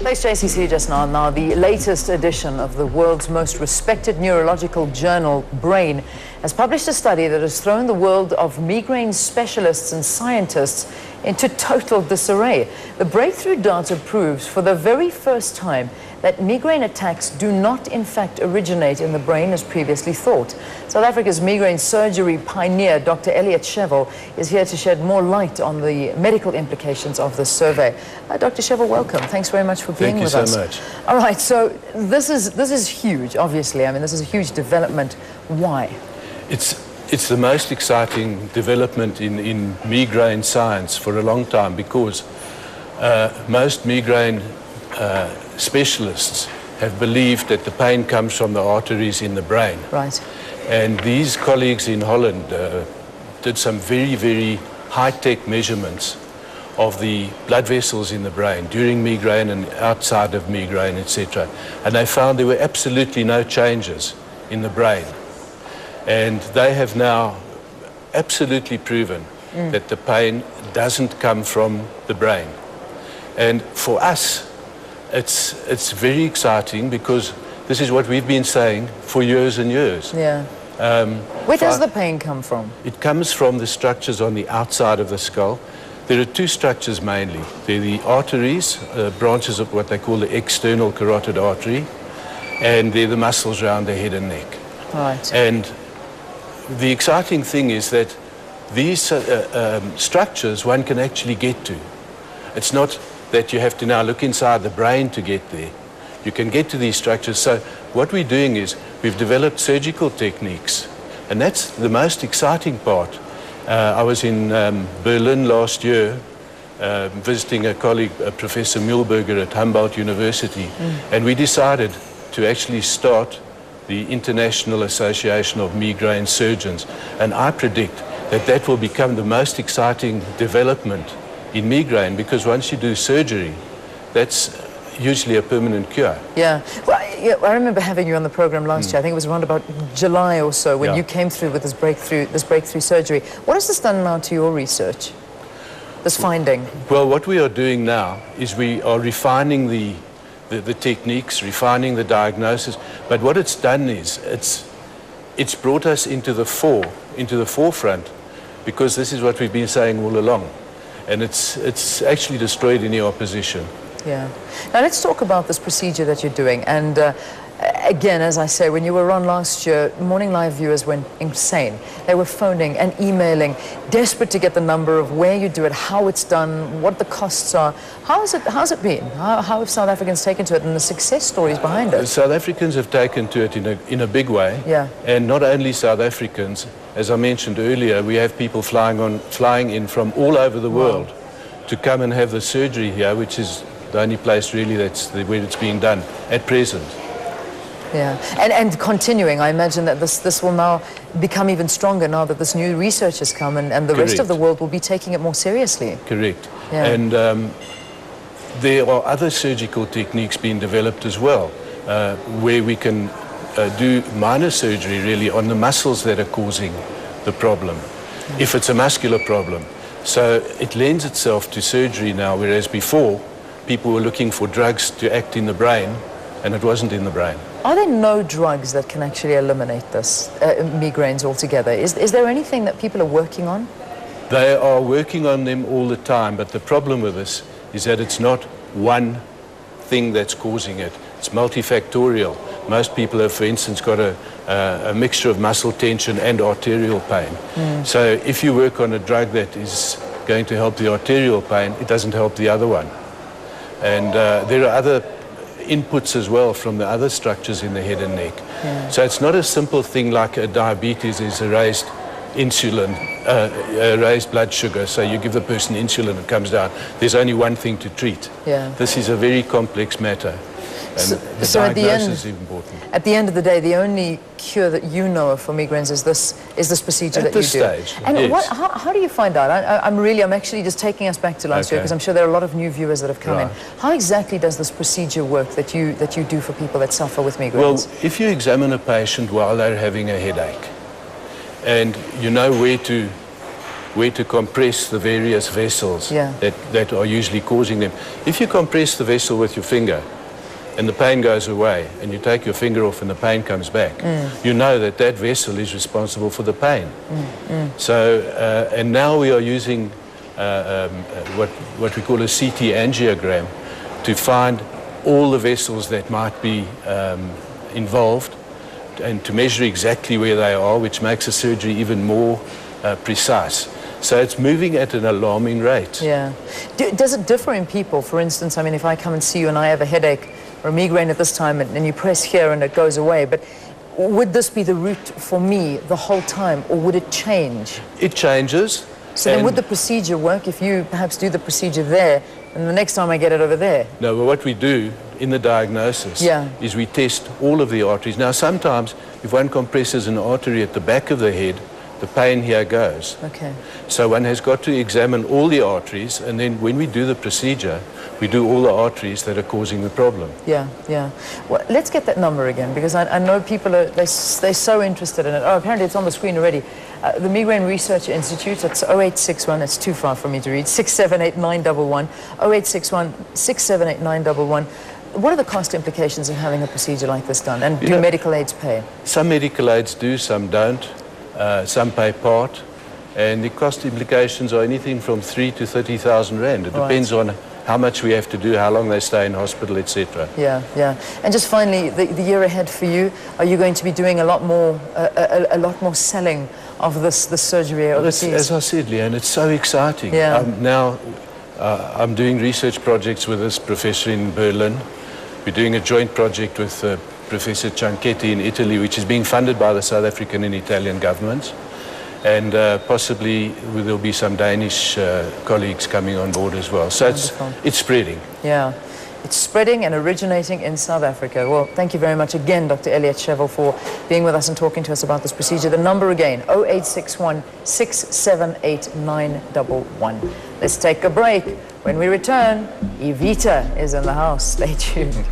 Thanks, JCC, just now. Now, the latest edition of the world's most respected neurological journal, Brain, has published a study that has thrown the world of migraine specialists and scientists into total disarray. The breakthrough data proves for the very first time that migraine attacks do not, in fact, originate in the brain as previously thought. South Africa's migraine surgery pioneer, Dr. Elliot Shevel, is here to shed more light on the medical implications of this survey. Dr. Shevel, welcome. Thanks very much for being with us. Thank you so much. All right, so this is huge, obviously. I mean, this is a huge development. Why? It's the most exciting development in migraine science for a long time, because most migraine specialists have believed that the pain comes from the arteries in the brain. Right. And these colleagues in Holland did some very, very high-tech measurements of the blood vessels in the brain during migraine and outside of migraine, etc. And they found there were absolutely no changes in the brain. And they have now absolutely proven that the pain doesn't come from the brain. And for us, it's very exciting, because this is what we've been saying for years and years. Yeah. Where does the pain come from? It comes from the structures on the outside of the skull. There are two structures mainly. They're the arteries, branches of what they call the external carotid artery, and they're the muscles around the head and neck. Right. And the exciting thing is that these structures one can actually get to. It's not that you have to now look inside the brain to get there. You can get to these structures. So what we're doing is we've developed surgical techniques, and that's the most exciting part. I was in Berlin last year visiting a colleague, Professor Mühlberger at Humboldt University, and we decided to actually start the International Association of Migraine Surgeons, and I predict that that will become the most exciting development in migraine, because once you do surgery, that's usually a permanent cure. Yeah. Well, I remember having you on the program last year. I think it was around about July or so when you came through with this breakthrough surgery. What has this done now to your research, this finding? Well, what we are doing now is we are refining the techniques, refining the diagnosis, but what it's done is it's brought us into the forefront, because this is what we've been saying all along, and it's actually destroyed any opposition. Yeah. Now let's talk about this procedure that you're doing. And again, as I say, when you were on last year, Morning Live viewers went insane. They were phoning and emailing, desperate to get the number of where you do it, how it's done, what the costs are. How's it been? How have South Africans taken to it, and the success stories behind it? South Africans have taken to it in a big way. Yeah. And not only South Africans, as I mentioned earlier, we have people flying in from all over the world to come and have the surgery here, which is the only place really where it's being done at present. Yeah, and continuing, I imagine that this will now become even stronger now that this new research has come, and the rest of the world will be taking it more seriously. Correct. Yeah. And there are other surgical techniques being developed as well, where we can do minor surgery really on the muscles that are causing the problem, if it's a muscular problem. So it lends itself to surgery now, whereas before people were looking for drugs to act in the brain, and it wasn't in the brain. Are there no drugs that can actually eliminate this, migraines altogether? Is there anything that people are working on? They are working on them all the time, but the problem with this is that it's not one thing that's causing it. It's multifactorial. Most people have, for instance, got a mixture of muscle tension and arterial pain. So if you work on a drug that is going to help the arterial pain, it doesn't help the other one. And there are other inputs as well from the other structures in the head and neck. Yeah. So it's not a simple thing like a diabetes is a raised insulin, raised blood sugar. So you give the person insulin, it comes down. There's only one thing to treat. Yeah. This is a very complex matter. And the diagnosis is important. At the end of the day, the only cure that you know of for migraines is this procedure that you do. At this stage, and yes. How do you find out? I'm actually just taking us back to last year, because I'm sure there are a lot of new viewers that have come in. How exactly does this procedure work that you do for people that suffer with migraines? Well, if you examine a patient while they're having a headache, and you know where to where to compress the various vessels Yeah. that are usually causing them. If you compress the vessel with your finger and the pain goes away, and you take your finger off and the pain comes back, you know that that vessel is responsible for the pain. So, and now we are using what we call a CT angiogram to find all the vessels that might be involved and to measure exactly where they are, which makes the surgery even more precise. So it's moving at an alarming rate. Yeah. Does it differ in people? For instance, I mean, if I come and see you and I have a headache or a migraine at this time and you press here and it goes away, but would this be the route for me the whole time, or would it change? It changes. So then would the procedure work if you perhaps do the procedure there and the next time I get it over there? No, but what we do in the diagnosis is we test all of the arteries. Now, sometimes if one compresses an artery at the back of the head, the pain here goes. Okay. So one has got to examine all the arteries, and then when we do the procedure, we do all the arteries that are causing the problem. Yeah, yeah. Well, let's get that number again, because I know people are, they're so interested in it. Oh, apparently it's on the screen already. The Migraine Research Institute, it's 0861, it's too far for me to read, 678-911, 0861 678-911. What are the cost implications of having a procedure like this done? And do medical aids pay? Some medical aids do, some don't. Some pay part. And the cost implications are anything from 3,000 to 30,000 rand. It depends on how much we have to do, how long they stay in hospital, etc. Yeah, yeah. And just finally, the year ahead for you, are you going to be doing a lot more selling of this surgery overseas? As I said, Leanne, it's so exciting. Yeah. Now, I'm doing research projects with this professor in Berlin. We're doing a joint project with Professor Cianchetti in Italy, which is being funded by the South African and Italian governments. And possibly there'll be some Danish colleagues coming on board as well. So it's spreading. Yeah, it's spreading and originating in South Africa. Well, thank you very much again, Dr. Elliot Shevel, for being with us and talking to us about this procedure. The number again, 0861 678 911. Let's take a break. When we return, Evita is in the house. Stay tuned.